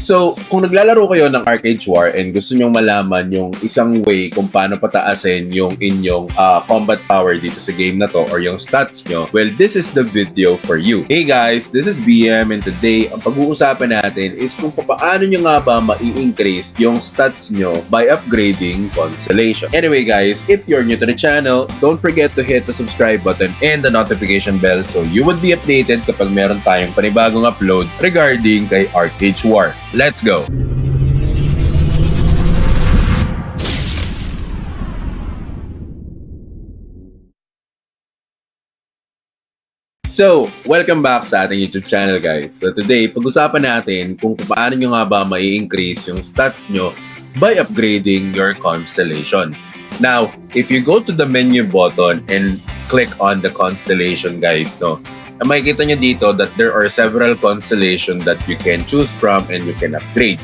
So, kung naglalaro kayo ng Arcade War and gusto nyong malaman yung isang way kung paano pataasin yung inyong combat power dito sa game na to or yung stats nyo, well, this is the video for you. Hey guys, this is BM and today, ang pag-uusapan natin is kung paano nyo nga ba ma-increase yung stats nyo by upgrading Constellation. Anyway guys, if you're new to the channel, don't forget to hit the subscribe button and the notification bell so you would be updated kapag meron tayong panibagong upload regarding kay Arcade War. Let's go! So, welcome back sa ating YouTube channel guys. So today, pag-usapan natin kung paano nyo nga ba mai-increase yung stats nyo by upgrading your Constellation. Now, if you go to the menu button and click on the Constellation guys, makikita nyo dito that there are several constellations that you can choose from and you can upgrade.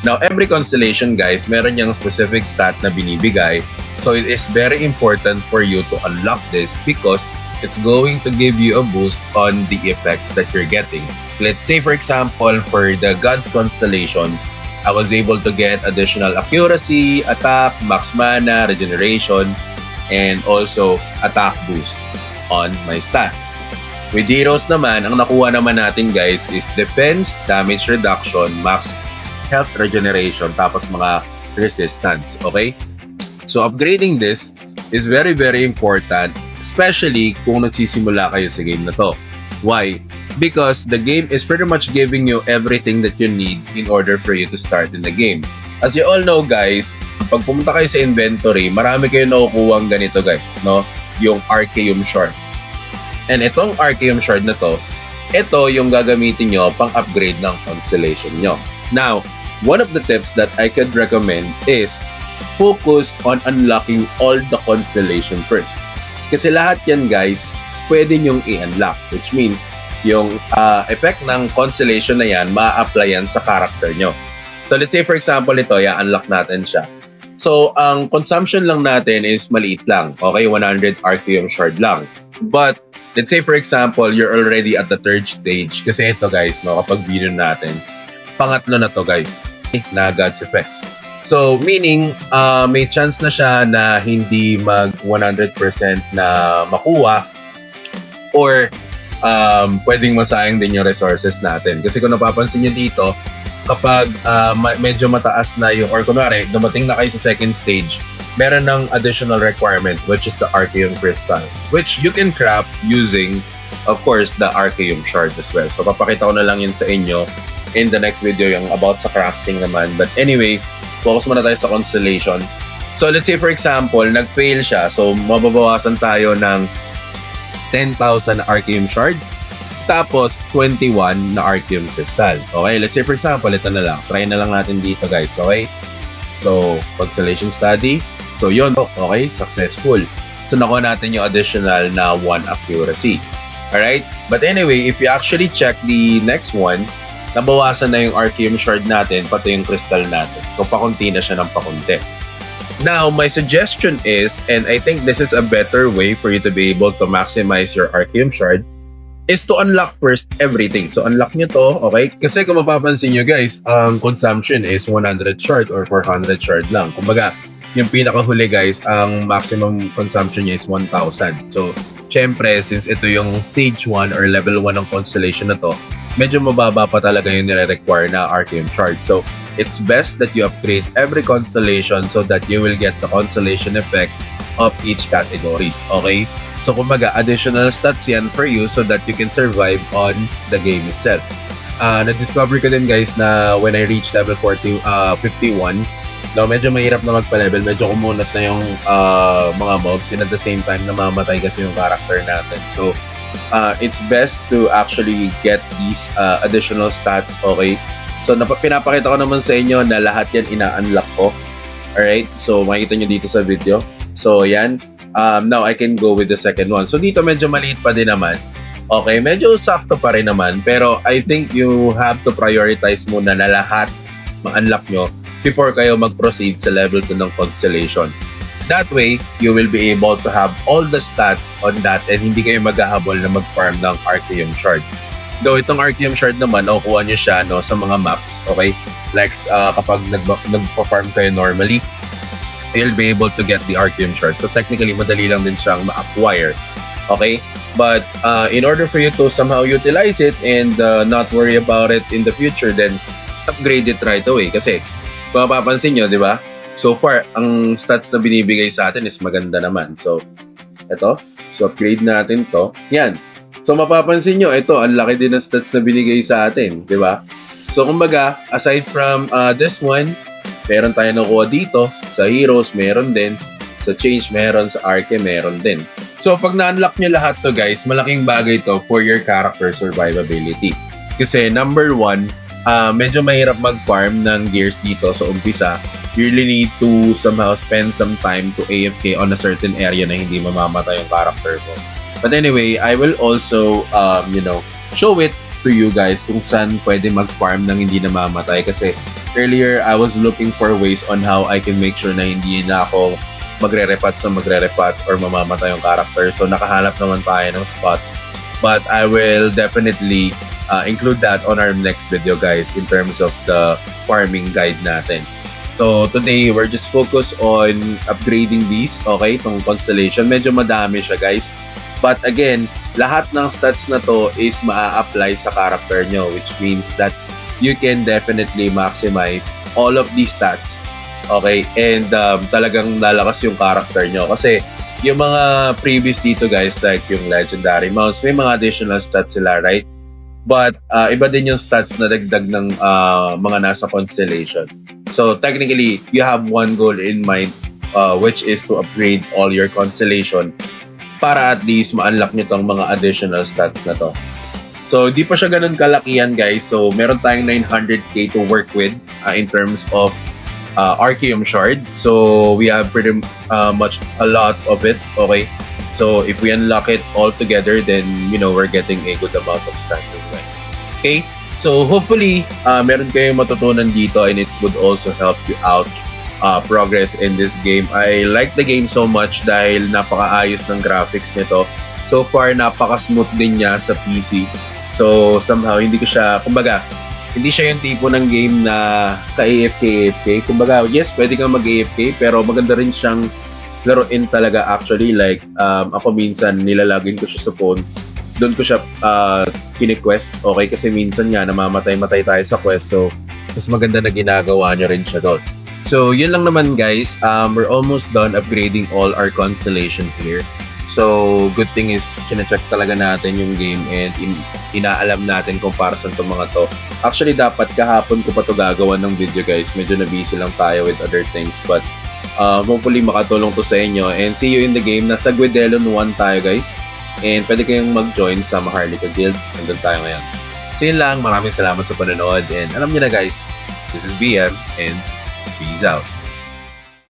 Now, every constellation guys, meron yung specific stat na binibigay. So, it is very important for you to unlock this because it's going to give you a boost on the effects that you're getting. Let's say, for example, for the Gods constellation, I was able to get additional accuracy, attack, max mana, regeneration, and also attack boost on my stats. With heroes naman, ang nakuha naman natin guys is defense, damage reduction, max health regeneration, tapos mga resistance, okay? So upgrading this is very important, especially kung nagsisimula kayo sa game na to. Why? Because the game is pretty much giving you everything that you need in order for you to start in the game. As you all know guys, pag pumunta kayo sa inventory, marami kayo nakukuha ganito guys, no? Yung Arceum Shard. And itong Arceum Shard na to, ito yung gagamitin nyo pang upgrade ng constellation nyo. Now, one of the tips that I could recommend is focus on unlocking all the constellation first. Kasi lahat yan guys, pwede nyong i-unlock. Which means, yung effect ng constellation na yan, ma-apply yan sa character nyo. So let's say for example ito, i-unlock natin siya. So, ang consumption lang natin is maliit lang. Okay, 100 Arceum Shard lang. But, let's say for example, you're already at the third stage. Kasi ito guys, kapag video natin, pangatlo na to guys, na God's Effect. So, meaning, may chance na siya na hindi mag 100% na makuha or pwedeng masayang din yung resources natin. Kasi kung napapansin nyo dito, kapag medyo mataas na yung, or kunwari, dumating na kayo sa second stage, meron ng additional requirement which is the Arceum Crystal, which you can craft using, of course, the Arceum Shard as well. So, papakita ko na lang yun sa inyo in the next video yung about sa crafting naman. But anyway, focus muna tayo sa constellation. So, let's say for example, nag-fail siya. So, mababawasan tayo ng 10,000 Arceum Shard. Tapos, 21 na Arceum Crystal. Okay, let's say for example, ito na lang. Try na lang natin dito guys, okay? So, constellation study. So, yun. Okay, successful. So, nakuha natin yung additional na 1 accuracy. Alright? But anyway, if you actually check the next one, nabawasan na yung Arceum Shard natin, pati yung crystal natin. So, pakunti na siya ng pakunti. Now, my suggestion is, and I think this is a better way for you to be able to maximize your Arceum Shard, is to unlock first everything. So, unlock nyo to, okay? Kasi kung mapapansin nyo guys, ang consumption is 100 shard or 400 shard lang. Kumbaga, yung pinakahuli guys, ang maximum consumption niya is 1,000. So, syempre, since ito yung stage 1 or level 1 ng constellation na to, medyo mababa pa talaga yung nire-require na Arceum Shard. So, it's best that you upgrade every constellation so that you will get the constellation effect of each categories. Okay? So, kumbaga, additional stats yan for you so that you can survive on the game itself. Na-discover ko din guys na when I reached level 51, medyo mahirap na magpa-level. Medyo kumunat na yung mga mobs and at the same time, namamatay kasi yung character natin. So, it's best to actually get these additional stats, okay? So, pinapakita ko naman sa inyo na lahat yan ina-unlock ko. Alright? So, makikita nyo dito sa video. So, yan. Now, I can go with the second one. So, dito medyo maliit pa din naman. Okay, medyo sakto pa rin naman. Pero, I think you have to prioritize muna na lahat ma-unlock nyo before kayo mag-proceed sa level 2 ng constellation. That way, you will be able to have all the stats on that and hindi kayo maghahabol na mag-farm ng Arceum Shard. Though itong Arceum Shard naman, nakukuha nyo siya sa mga maps, okay? Like, kapag nagpa-farm kayo normally, you'll be able to get the Arceum Shard. So technically, madali lang din siyang ma-acquire. Okay? But in order for you to somehow utilize it and not worry about it in the future, then upgrade it right away. Kasi kung mapapansin nyo, di ba? So far, ang stats na binibigay sa atin is maganda naman. So, ito. So, upgrade natin to. Yan. So, mapapansin nyo, ito, ang laki din ng stats na binigay sa atin. Di ba? So, kumbaga, aside from this one, meron tayo nakuha dito. Sa Heroes, meron din. Sa Change, meron. Sa Arce, meron din. So, pag na-unlock nyo lahat to, guys, malaking bagay to for your character survivability. Kasi, number one, medyo mahirap mag-farm ng gears dito sa umpisa. You really need to somehow spend some time to AFK on a certain area na hindi mamamatay yung character mo. But anyway, I will also, show it to you guys kung saan pwede mag-farm nang hindi namamatay. Kasi earlier, I was looking for ways on how I can make sure na hindi na ako magre-repats or mamamatay yung character. So, nakahanap naman tayo ng spot. But I will definitely include that on our next video, guys, in terms of the farming guide natin. So, today, we're just focused on upgrading these, okay? Itong constellation. Medyo madami siya, guys. But again, lahat ng stats na to is maa-apply sa character nyo, which means that you can definitely maximize all of these stats. Okay? And talagang lalakas yung character nyo. Kasi yung mga previous dito, guys, like yung legendary mounts, may mga additional stats sila, right? But iba din yung stats na dagdag ng mga nasa constellation. So technically, you have one goal in mind, which is to upgrade all your constellation para at least ma-unlock nyo tong mga additional stats na to. So, di pa siya ganun kalakihan, guys. So, meron tayong 900k to work with in terms of Arceum Shard. So, we have pretty much a lot of it, okay? So, if we unlock it all together, then, we're getting a good amount of stats as well. Okay? So, hopefully, meron kayong matutunan dito and it would also help you out progress in this game. I like the game so much dahil napakaayos ng graphics nito. So far, napaka-smooth din niya sa PC. So, somehow, hindi siya yung tipo ng game na ka-AFK. Kumbaga, yes, pwede kang mag-AFK, pero maganda rin siyang laruin talaga actually. Like, ako minsan, nilalagin ko siya sa phone. Doon ko siya kine-quest. Okay, kasi minsan nga, namamatay-matay tayo sa quest. So, mas maganda na ginagawa niya rin siya doon. So, yun lang naman, guys. We're almost done upgrading all our constellation here. So, good thing is, kina-check talaga natin yung game and inaalam natin kung para saan itong mga to. Actually, dapat kahapon ko pa to gagawa ng video, guys. Medyo na-busy lang tayo with other things. But, hopefully, makatulong to sa inyo. And see you in the game. Nasa Guidelon 1 tayo, guys. And pwede kayong mag-join sa Maharlika Guild. Nandun tayo ngayon. So, yun lang. Maraming salamat sa panonood. And alam niyo na, guys, this is BM and peace out.